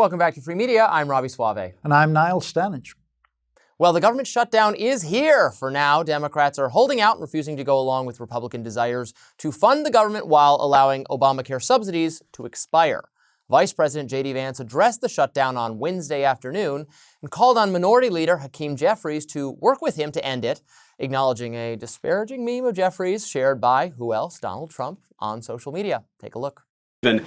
Welcome back to Free Media. I'm Robby Soave. And I'm Niall Stanage. Well, the government shutdown is here. For now, Democrats are holding out and refusing to go along with Republican desires to fund the government while allowing Obamacare subsidies to expire. Vice President J.D. Vance addressed the shutdown on Wednesday afternoon and called on Minority Leader Hakeem Jeffries to work with him to end it, acknowledging a disparaging meme of Jeffries shared by, who else, Donald Trump, on social media. Take a look. And,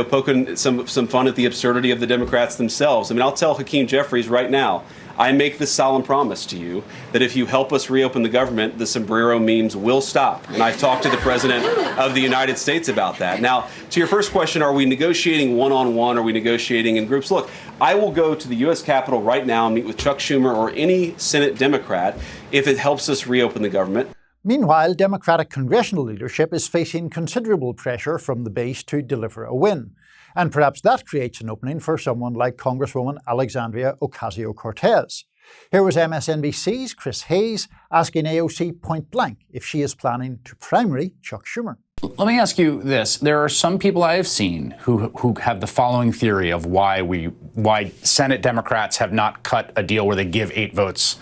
poking some fun at the absurdity of the Democrats themselves. I mean, I'll tell Hakeem Jeffries right now, I make this solemn promise to you that if you help us reopen the government, the sombrero memes will stop. And I've talked to the President of the United States about that. Now, to your first question, are we negotiating one-on-one? Are we negotiating in groups? Look, I will go to the U.S. Capitol right now and meet with Chuck Schumer or any Senate Democrat if it helps us reopen the government. Meanwhile, Democratic congressional leadership is facing considerable pressure from the base to deliver a win. And perhaps that creates an opening for someone like Congresswoman Alexandria Ocasio-Cortez. Here was MSNBC's Chris Hayes asking AOC point blank if she is planning to primary Chuck Schumer. Let me ask you this. There are some people I have seen who have the following theory of why Senate Democrats have not cut a deal where they give 8 votes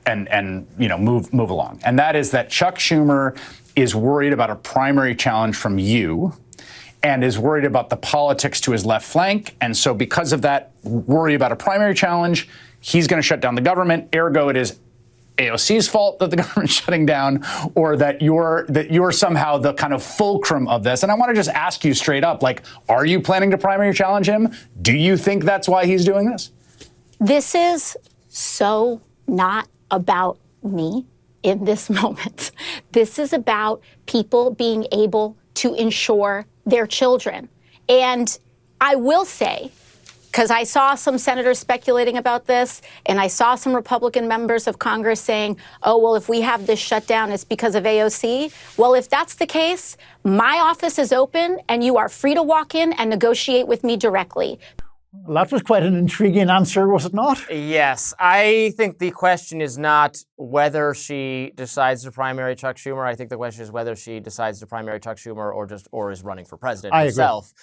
and move along. And that is that Chuck Schumer is worried about a primary challenge from you and is worried about the politics to his left flank. And so because of that worry about a primary challenge, he's going to shut down the government. Ergo, it is AOC's fault that the government's shutting down, or that you're somehow the kind of fulcrum of this. And I want to just ask you straight up, are you planning to primary challenge him? Do you think that's why he's doing this? This is so not about me in this moment. This is about people being able to insure their children. And I will say, because I saw some senators speculating about this, and I saw some Republican members of Congress saying, oh, well, if we have this shutdown, it's because of AOC. Well, if that's the case, my office is open and you are free to walk in and negotiate with me directly. Well, that was quite an intriguing answer, was it not? Yes. I think the question is not whether she decides to primary Chuck Schumer. I think the question is whether she decides to primary Chuck Schumer or is running for president herself.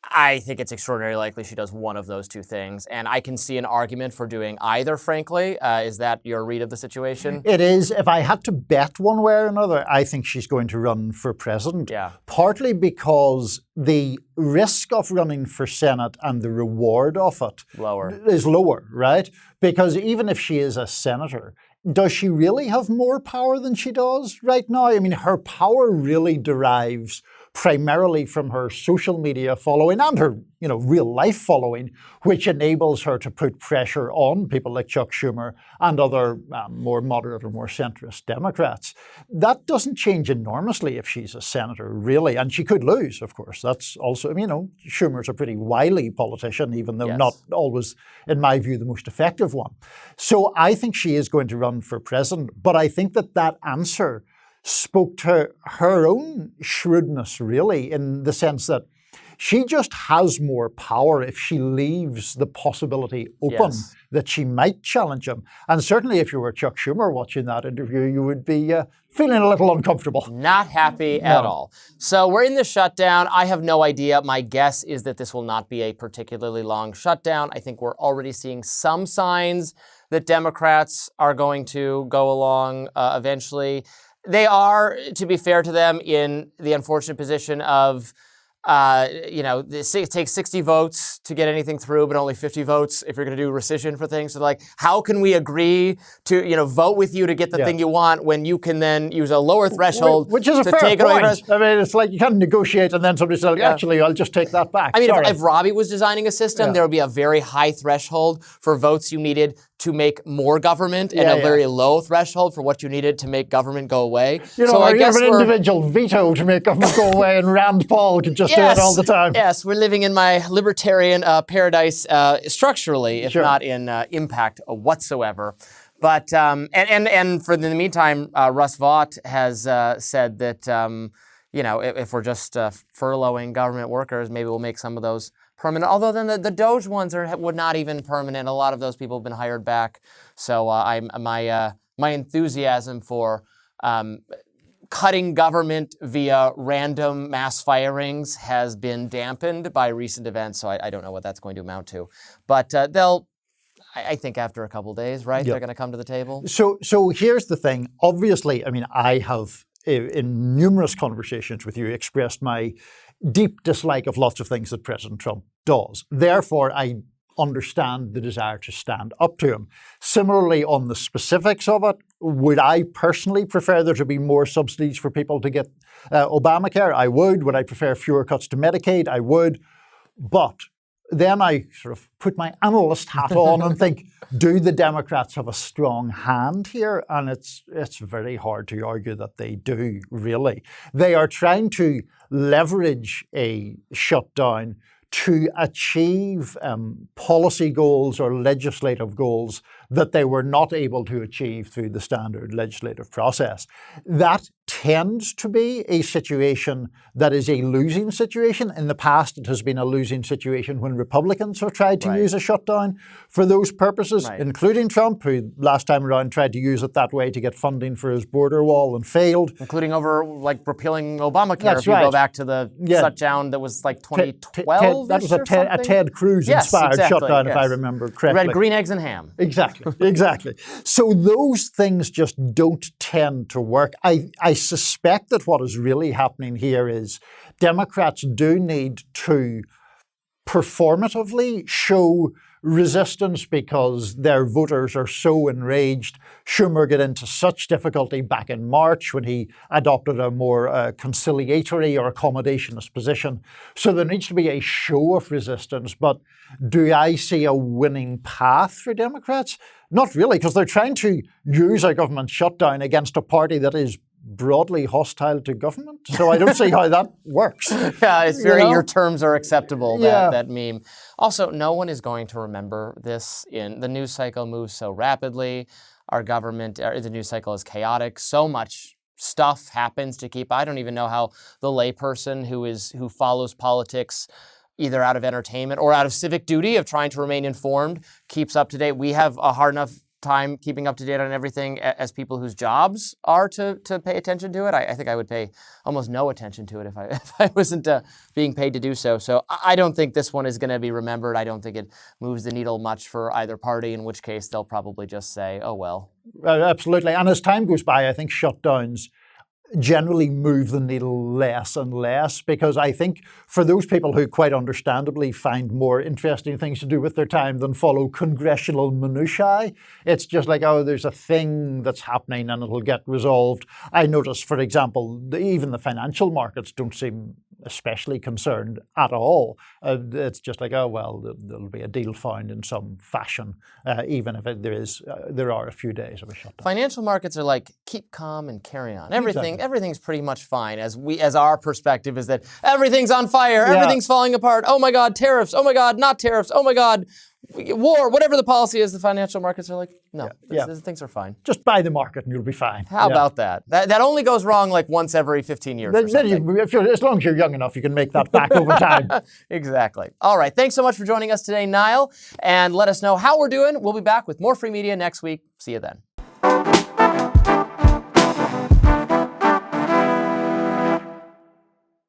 I think it's extraordinarily likely she does one of those two things. And I can see an argument for doing either, frankly. Is that your read of the situation? It is. If I had to bet one way or another, I think she's going to run for president. Yeah. Partly because the risk of running for Senate and the reward of it is lower, right? Because even if she is a senator, does she really have more power than she does right now? I mean, her power really derives primarily from her social media following and her, real life following, which enables her to put pressure on people like Chuck Schumer and other more moderate or more centrist Democrats. That doesn't change enormously if she's a senator, really. And she could lose, of course. That's also, Schumer's a pretty wily politician, even though not always, in my view, the most effective one. So I think she is going to run for president. But I think that answer spoke to her own shrewdness, really, in the sense that she just has more power if she leaves the possibility open that she might challenge him. And certainly if you were Chuck Schumer watching that interview, you would be feeling a little uncomfortable. Not happy at all. So we're in the shutdown. I have no idea. My guess is that this will not be a particularly long shutdown. I think we're already seeing some signs that Democrats are going to go along eventually. They are, to be fair to them, in the unfortunate position of, it takes 60 votes to get anything through, but only 50 votes if you're going to do rescission for things. So how can we agree to, vote with you to get the thing you want when you can then use a lower threshold which is a to fair take point. It away? I mean, it's like you can't negotiate and then somebody says, actually, I'll just take that back. I mean, if Robby was designing a system, there would be a very high threshold for votes you needed to make more government and a very low threshold for what you needed to make government go away. So I guess an individual veto to make government go away, and Rand Paul could just do it all the time. Yes, we're living in my libertarian paradise structurally, if not in impact whatsoever. But and for the meantime, Russ Vought has said that if we're just furloughing government workers, maybe we'll make some of those permanent. Although then the Doge ones would not even permanent. A lot of those people have been hired back. So my enthusiasm for cutting government via random mass firings has been dampened by recent events, so I don't know what that's going to amount to. But I think after a couple days, right, they're going to come to the table. So here's the thing. Obviously, I mean, I have, in numerous conversations with you, expressed my deep dislike of lots of things that President Trump does. Therefore, I understand the desire to stand up to him. Similarly, on the specifics of it, would I personally prefer there to be more subsidies for people to get Obamacare? I would. Would I prefer fewer cuts to Medicaid? I would. But then I sort of put my analyst hat on and think, do the Democrats have a strong hand here? And it's very hard to argue that they do, really. They are trying to leverage a shutdown to achieve policy goals or legislative goals that they were not able to achieve through the standard legislative process. That tends to be a situation that is a losing situation. In the past, it has been a losing situation when Republicans have tried to use a shutdown for those purposes, including Trump, who last time around tried to use it that way to get funding for his border wall and failed. Including over, like, repealing Obamacare, if you go back to the shutdown that was like 2012. That was a Ted Cruz-inspired shutdown, if I remember correctly. Red, green eggs and ham. Exactly. So those things just don't tend to work. I suspect that what is really happening here is Democrats do need to performatively show resistance because their voters are so enraged. Schumer got into such difficulty back in March when he adopted a more conciliatory or accommodationist position. So there needs to be a show of resistance. But do I see a winning path for Democrats? Not really, because they're trying to use a government shutdown against a party that is broadly hostile to government. So I don't see how that works. Yeah, it's very, your terms are acceptable, that meme. Also, no one is going to remember this. The news cycle moves so rapidly. Our government, the news cycle is chaotic. So much stuff happens to keep. I don't even know how the layperson who follows politics either out of entertainment or out of civic duty of trying to remain informed keeps up to date. We have a hard enough time keeping up to date on everything as people whose jobs are to pay attention to it. I think I would pay almost no attention to it if I wasn't being paid to do so. So I don't think this one is going to be remembered. I don't think it moves the needle much for either party, in which case they'll probably just say, oh, well. Absolutely. And as time goes by, I think shutdowns generally move the needle less and less, because I think for those people who quite understandably find more interesting things to do with their time than follow congressional minutiae, it's just like, oh, there's a thing that's happening and it'll get resolved. I notice, for example, even the financial markets don't seem especially concerned at all. It's just like, oh, well, there'll be a deal found in some fashion, even if there are a few days of a shutdown. Financial markets are like, keep calm and carry on. Everything's pretty much fine, as our perspective is that everything's on fire, everything's falling apart. Oh my God, tariffs. Oh my God, not tariffs. Oh my God, war. Whatever the policy is, the financial markets are like, no, things are fine. Just buy the market and you'll be fine. How about that? That only goes wrong like once every 15 years. As long as you're young enough, you can make that back over time. Exactly. All right. Thanks so much for joining us today, Niall. And let us know how we're doing. We'll be back with more free media next week. See you then.